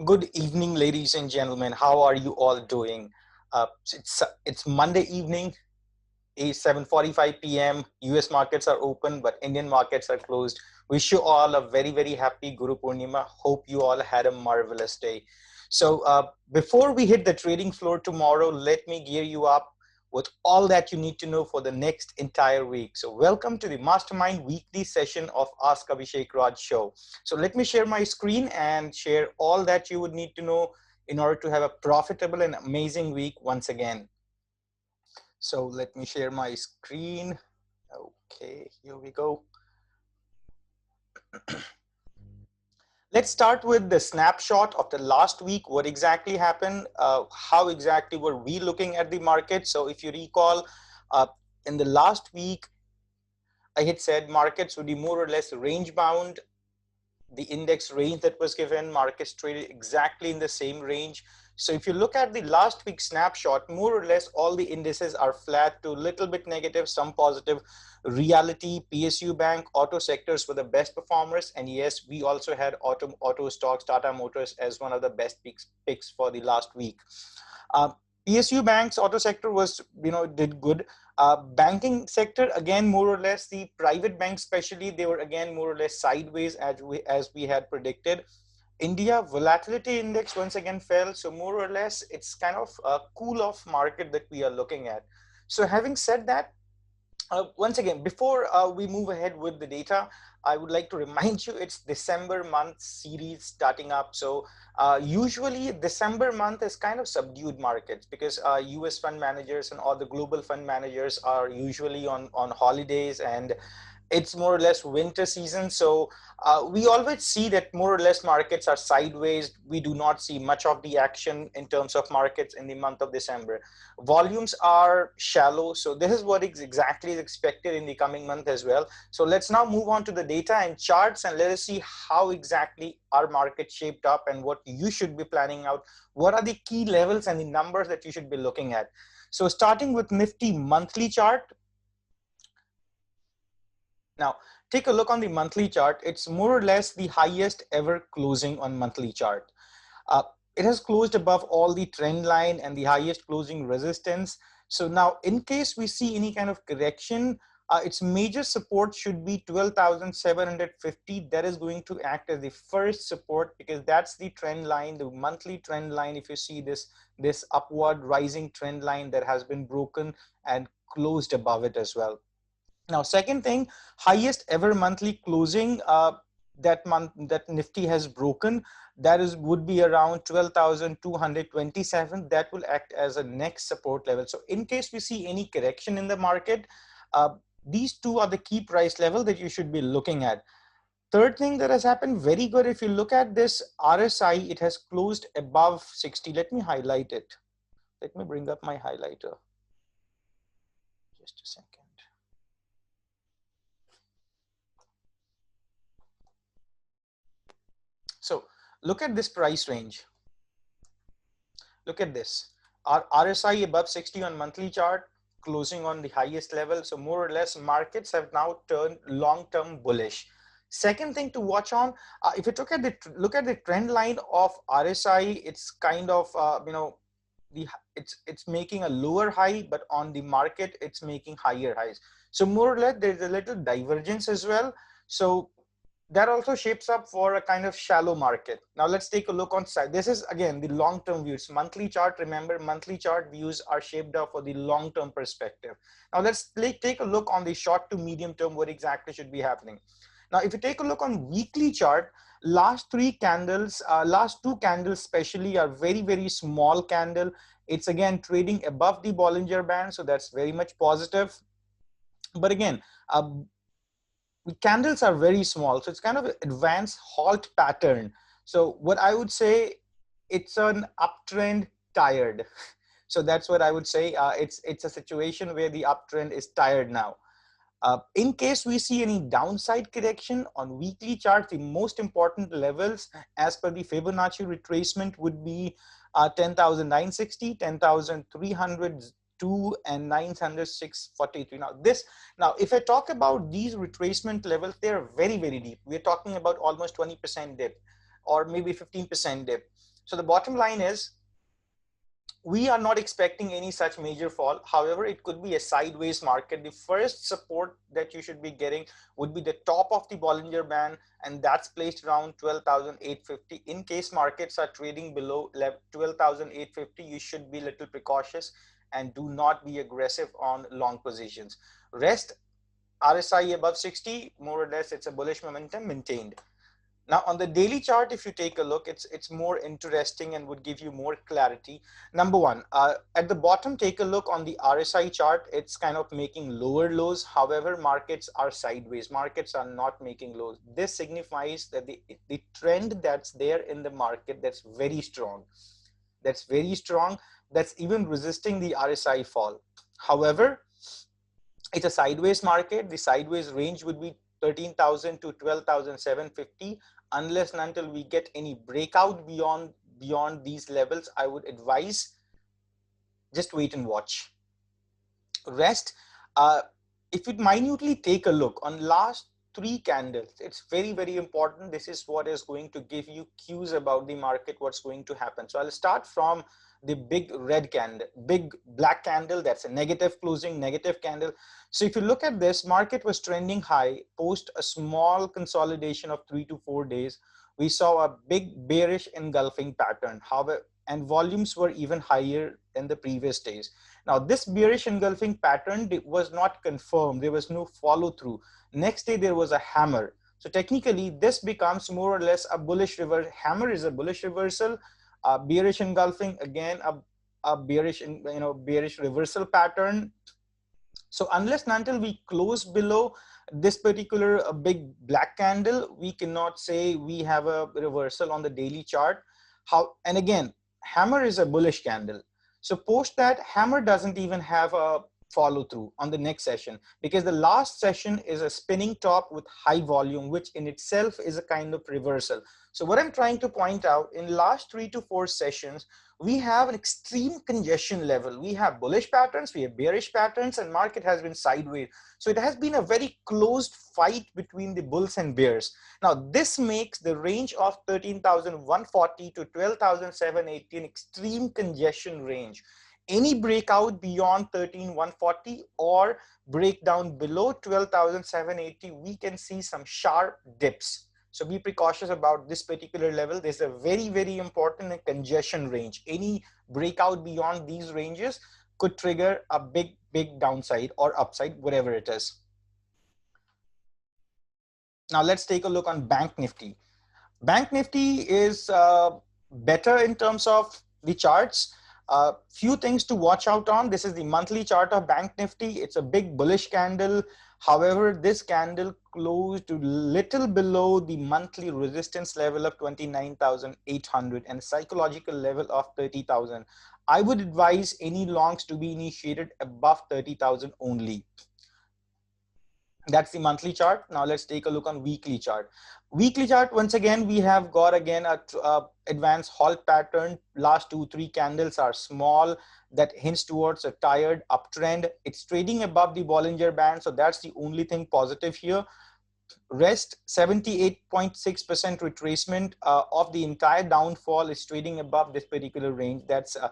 Good evening, ladies and gentlemen. How are you all doing? It's Monday evening, 7:45 p.m. US markets are open, but Indian markets are closed. Wish you all a very happy Guru Purnima. Hope you all had a marvelous day. Before we hit the trading floor tomorrow, let me gear you up with all that you need to know for the next entire week. So welcome to the Mastermind weekly session of Ask Abhishek Raj show. So let me share my screen and share all that you would need to know in order to have a profitable and amazing week once again. So let me share my screen. Okay, here we go. Let's start with the snapshot of the last week. What exactly happened? How exactly were we looking at the market? So if you recall, in the last week, I had said markets would be more or less range bound. The index range that was given, markets traded exactly in the same range. So if you look at the last week snapshot, more or less all the indices are flat to a little bit negative, some positive. Realty, PSU Bank, auto sectors were the best performers. And yes, we also had auto stocks, Tata Motors as one of the best picks for the last week. Uh, PSU banks, auto sector was, did good. Banking sector, again, more or less, the private banks, especially, they were again more or less sideways as we had predicted. India volatility index once again fell. So more or less, it's kind of a cool off market that we are looking at. So having said that, once again, before we move ahead with the data, I would like to remind you it's December month series starting up. So usually December month is kind of subdued markets because US fund managers and all the global fund managers are usually on holidays, and it's more or less winter season. So we always see that more or less markets are sideways. We do not see much of the action in terms of markets in the month of December. Volumes are shallow. So this is what is exactly expected in the coming month as well. So let's now move on to the data and charts, and let us see how exactly our market shaped up and what you should be planning out. What are the key levels and the numbers that you should be looking at? So starting with Nifty monthly chart. Now, take a look on the monthly chart. It's more or less the highest ever closing on monthly chart. Uh, it has closed above all the trend line and the highest closing resistance. So now, in case we see any kind of correction, its major support should be 12,750. That is going to act as the first support because that's the trend line, the monthly trend line. If you see this upward rising trend line that has been broken and closed above it as well. Now, second thing, highest ever monthly closing that month that Nifty has broken, that is would be around 12,227. That will act as a next support level. So in case we see any correction in the market, these two are the key price level that you should be looking at. Third thing that has happened very good, if you look at this RSI, it has closed above 60. Let me highlight it. Let me bring up my highlighter. Just a second. So look at this price range. Look at this. Our RSI above 60 on monthly chart, closing on the highest level. So more or less markets have now turned long-term bullish. Second thing to watch on, if you look at the trend line of RSI, it's kind of it's making a lower high, but on the market it's making higher highs. So more or less there's a little divergence as well. So that also shapes up for a kind of shallow market. Now let's take a look on side. This is again the long-term views. Monthly chart, remember monthly chart views are shaped up for the long-term perspective. Now let's take a look on the short to medium term, what exactly should be happening. Now if you take a look on weekly chart, last two candles especially are very small candle. It's again trading above the Bollinger Band, so that's very much positive. But again, the candles are very small, so it's kind of an advanced halt pattern. So what I would say, it's an uptrend tired. So that's what I would say. It's a situation where the uptrend is tired now. In case we see any downside correction on weekly chart, the most important levels as per the Fibonacci retracement would be 10,960, 10,302, and 906.43. Now, if I talk about these retracement levels, they are very deep. We're talking about almost 20% dip. or maybe 15% dip. So the bottom line is, we are not expecting any such major fall. However, it could be a sideways market. The first support that you should be getting would be the top of the Bollinger Band, and that's placed around 12,850. In case markets are trading below 12,850, you should be a little precautious and do not be aggressive on long positions. Rest, RSI above 60, more or less, it's a bullish momentum maintained. Now on the daily chart, if you take a look, it's more interesting and would give you more clarity. Number one, at the bottom, take a look on the RSI chart. It's kind of making lower lows. However, markets are sideways. Markets are not making lows. This signifies that the trend that's there in the market, that's very strong. That's very strong. That's even resisting the RSI fall. However, it's a sideways market. The sideways range would be 13,000 to 12,750. Unless and until we get any breakout beyond these levels, I would advise just wait and watch. Rest, if you minutely take a look on last three candles, it's very, very important. This is what is going to give you cues about the market, what's going to happen. So I'll start from the big red candle, big black candle. That's a negative closing, negative candle. So if you look at this, market was trending high, post a small consolidation of 3 to 4 days. We saw a big bearish engulfing pattern. However, and volumes were even higher than the previous days. Now this bearish engulfing pattern was not confirmed. There was no follow through. Next day there was a hammer. So technically this becomes more or less a bullish reversal. Hammer is a bullish reversal. Bearish engulfing, again a bearish, bearish reversal pattern. So unless and until we close below this particular big black candle, we cannot say we have a reversal on the daily chart. And again, hammer is a bullish candle. So post that, hammer doesn't even have a follow through on the next session, because the last session is a spinning top with high volume, which in itself is a kind of reversal. So what I'm trying to point out, in last 3 to 4 sessions, we have an extreme congestion level. We have bullish patterns, we have bearish patterns, and market has been sideways. So it has been a very closed fight between the bulls and bears. Now this makes the range of 13,140 to 12,780 an extreme congestion range. Any breakout beyond 13,140 or breakdown below 12,780, we can see some sharp dips. So be precautious about this particular level. There's a very, very important congestion range. Any breakout beyond these ranges could trigger a big, big downside or upside, whatever it is. Now let's take a look on Bank Nifty. Bank Nifty is better in terms of the charts. Few things to watch out on. This is the monthly chart of Bank Nifty. It's a big bullish candle. However, this candle closed little below the monthly resistance level of 29,800 and psychological level of 30,000. I would advise any longs to be initiated above 30,000 only. That's the monthly chart. Now let's take a look on weekly chart. Weekly chart, once again, we have got again a advanced halt pattern. Last 2-3 candles are small. That hints towards a tired uptrend. It's trading above the Bollinger Band, so that's the only thing positive here. Rest, 78.6% retracement of the entire downfall is trading above this particular range. That's a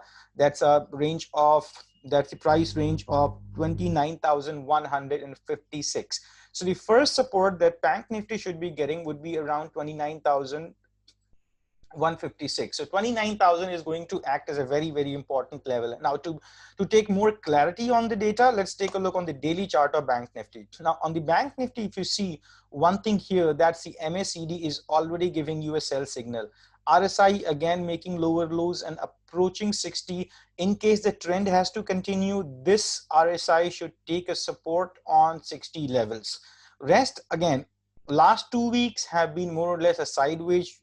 range of, that's the price range of 29,156. So the first support that Bank Nifty should be getting would be around 29,156. So 29,000 is going to act as a very, very important level. Now to take more clarity on the data, let's take a look on the daily chart of Bank Nifty. Now on the Bank Nifty, if you see one thing here, that's the MACD is already giving you a sell signal. RSI again making lower lows and approaching 60. In case the trend has to continue, this RSI should take a support on 60 levels. Rest, again, last 2 weeks have been more or less a sideways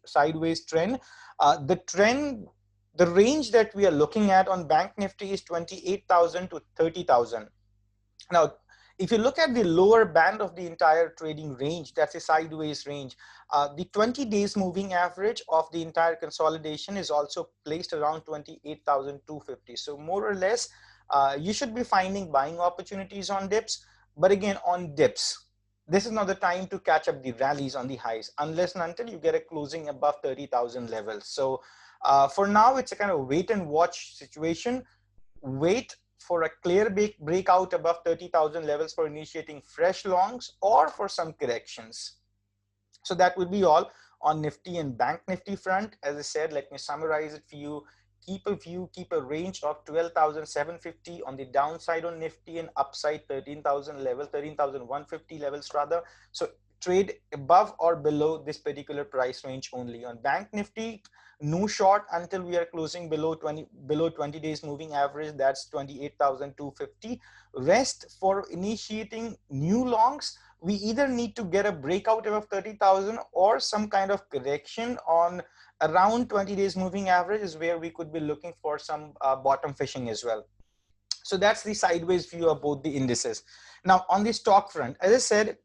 trend. The range that we are looking at on Bank Nifty is 28,000 to 30,000. Now, if you look at the lower band of the entire trading range, that's a sideways range. The 20 days moving average of the entire consolidation is also placed around 28,250. So more or less, you should be finding buying opportunities on dips. But again, on dips, 28,250 is a very, very important level. Now to take more clarity on the data, let's take a look on the daily chart of Bank Nifty. Now on the Bank Nifty, if you see one thing here, that's the MACD is already giving you a sell signal. RSI again making lower lows and approaching 60. In case the trend has to continue, this RSI should take a support on 60 levels. Rest, again, last 2 weeks have been more or less a sideways trend. The 20 days moving average of the entire consolidation is also placed around 28,250. So more or less, you should be finding buying opportunities on dips. But again, on dips, this is not the time to catch up the rallies on the highs unless and until you get a closing above 30,000 levels. So for now, it's a kind of wait and watch situation. Wait for a clear breakout above 30,000 levels for initiating fresh longs or for some corrections. So that would be all on Nifty and Bank Nifty front. As I said, let me summarize it for you. Keep a range of 12,750 on the downside on Nifty and upside 13,000 level, 13,150 levels rather. So trade above or below this particular price range only. On Bank Nifty, no short until we are closing below 20 days moving average. That's 28,250. Rest for initiating new longs, we either need to get a breakout above 30,000 or some kind of correction on around 20 days moving average is where we could be looking for some bottom fishing as well. So that's the sideways view of both the indices. Now on the stock front, as I said,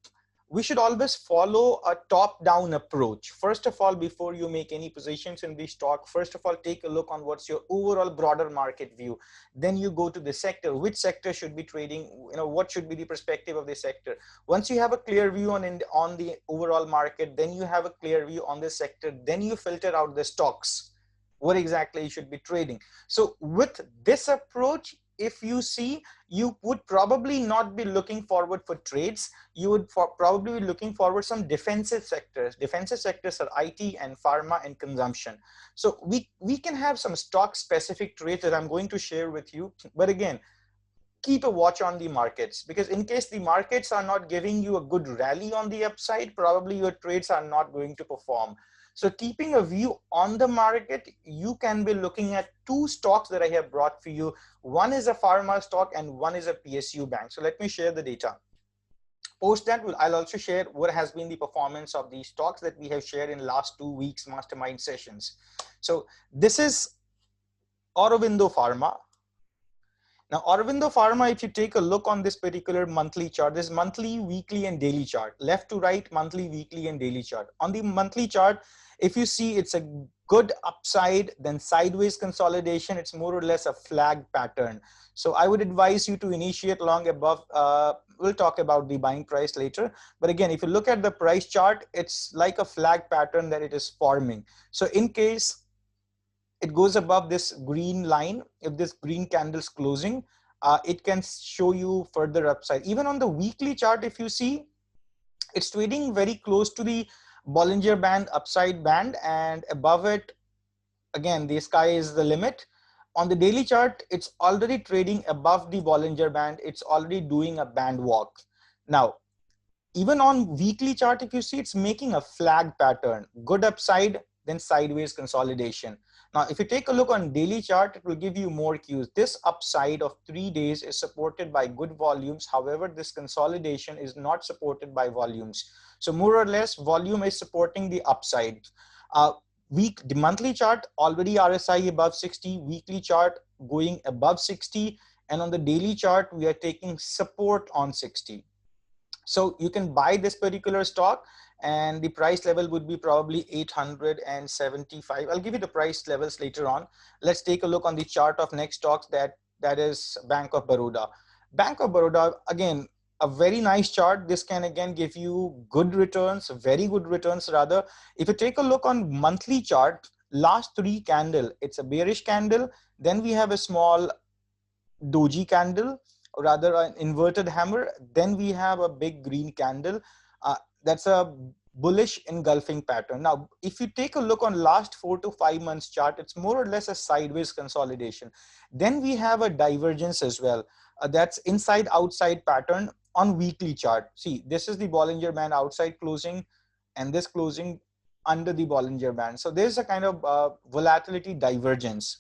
we should always follow a top-down approach. First of all, before you make any positions in the stock, first of all, take a look on what's your overall broader market view. Then you go to the sector, which sector should be trading, what should be the perspective of the sector. Once you have a clear view on the overall market, then you have a clear view on the sector, then you filter out the stocks, what exactly you should be trading. So with this approach, if you see, you would probably not be looking forward for trades. You would probably be looking forward some defensive sectors. Defensive sectors are IT and pharma and consumption. So we can have some stock specific trades that I'm going to share with you. But again, keep a watch on the markets, because in case the markets are not giving you a good rally on the upside, probably your trades are not going to perform. So keeping a view on the market, you can be looking at two stocks that I have brought for you. One is a pharma stock and one is a PSU bank. So let me share the data. Post that, I'll also share what has been the performance of these stocks that we have shared in last 2 weeks mastermind sessions. So this is Aurobindo Pharma. Now, Aurobindo Pharma, if you take a look on this particular monthly chart, this monthly, weekly, and daily chart, left to right, monthly, weekly, and daily chart. On the monthly chart, if you see, it's a good upside, then sideways consolidation. It's more or less a flag pattern. So I would advise you to initiate long above. We'll talk about the buying price later. But again, if you look at the price chart, it's like a flag pattern that it is forming. So in case it goes above this green line, if this green candle's closing, it can show you further upside. Even on the weekly chart, if you see, it's trading very close to the Bollinger Band upside band, and above it, again, the sky is the limit. On the daily chart, it's already trading above the Bollinger Band. It's already doing a band walk. Now, even on weekly chart, if you see, it's making a flag pattern, good upside, then sideways consolidation. Now, if you take a look on daily chart, it will give you more cues. This upside of 3 days is supported by good volumes. However, this consolidation is not supported by volumes. So more or less, volume is supporting the upside. The monthly chart already RSI above 60, weekly chart going above 60, and on the daily chart, we are taking support on 60. So you can buy this particular stock, and the price level would be probably 875. I'll give you the price levels later on. Let's take a look on the chart of next stocks, that is Bank of Baroda. Bank of Baroda, again, a very nice chart. This can again give you good returns, very good returns rather. If you take a look on monthly chart, last 3 candle, it's a bearish candle. Then we have a small doji candle, or rather an inverted hammer. Then we have a big green candle. That's a bullish engulfing pattern. Now, if you take a look on last 4 to 5 months chart, it's more or less a sideways consolidation. Then we have a divergence as well. That's inside outside pattern on weekly chart. See, this is the Bollinger Band outside closing, and this closing under the Bollinger Band. So there's a kind of volatility divergence.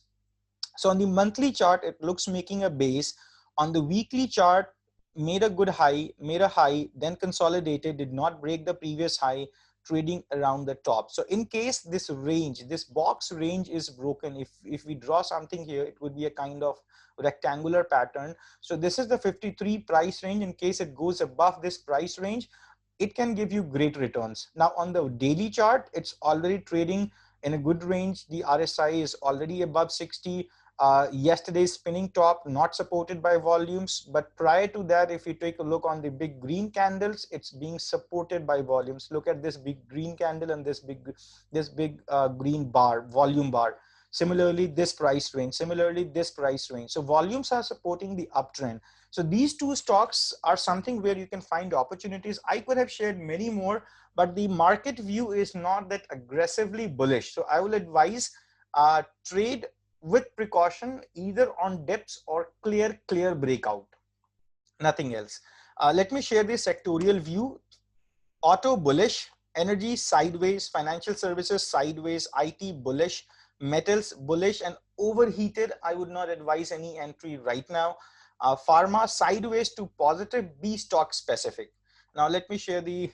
So on the monthly chart, it looks making a base. On the weekly chart, made a good high, made a high, then consolidated, did not break the previous high, trading around the top. So in case this range, this box range is broken, if we draw something here, it would be a kind of rectangular pattern. So this is the 53 price range. In case it goes above this price range, it can give you great returns. Now on the daily chart, it's already trading in a good range. The RSI is already above 60. Yesterday's spinning top not supported by volumes, but prior to that, if you take a look on the big green candles, it's being supported by volumes. Look at this big green candle and this big green bar, volume bar. Similarly, this price range. Similarly, this price range. So volumes are supporting the uptrend. So these two stocks are something where you can find opportunities. I could have shared many more, but the market view is not that aggressively bullish. So I will advise trade with precaution, either on dips or clear breakout, nothing else. Let me share the sectorial view. Auto bullish, energy sideways, financial services sideways, IT bullish, metals bullish and overheated. I would not advise any entry right now. Pharma sideways to positive, be stock specific. Now let me share the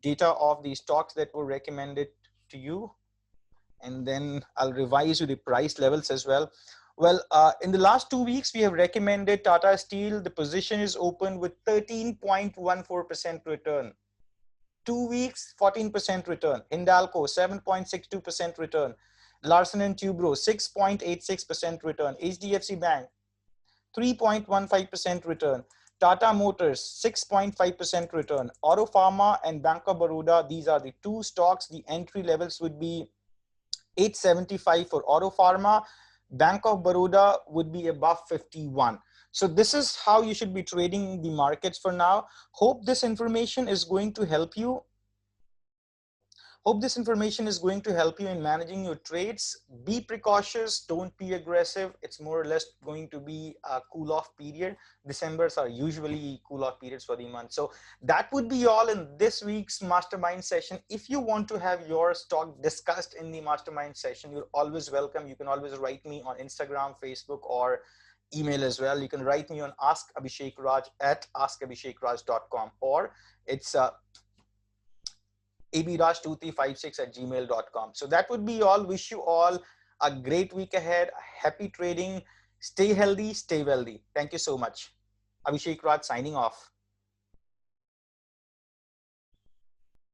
data of the stocks that were recommended to you, and then I'll revise you the price levels as well. Well, in the last 2 weeks, we have recommended Tata Steel. The position is open with 13.14% return. 2 weeks, 14% return. Hindalco, 7.62% return. Larsen and Tubro, 6.86% return. HDFC Bank, 3.15% return. Tata Motors, 6.5% return. Auropharma and Bank of Baroda, these are the two stocks. The entry levels would be 875 for Auropharma. Bank of Baroda would be above 51. So this is how you should be trading the markets for now. Hope this information is going to help you. Hope this information is going to help you in managing your trades. Be precautious, don't be aggressive. It's more or less going to be a cool off period. Decembers are usually cool off periods for the month. So that would be all in this week's mastermind session. If you want to have your stock discussed in the mastermind session, you're always welcome. You can always write me on Instagram, Facebook, or email as well. You can write me on askabhishekraj@askabhishekraj.com, or it's abraj2356@gmail.com. So that would be all. Wish you all a great week ahead. Happy trading. Stay healthy, stay wealthy. Thank you so much. Abhishek Raj signing off.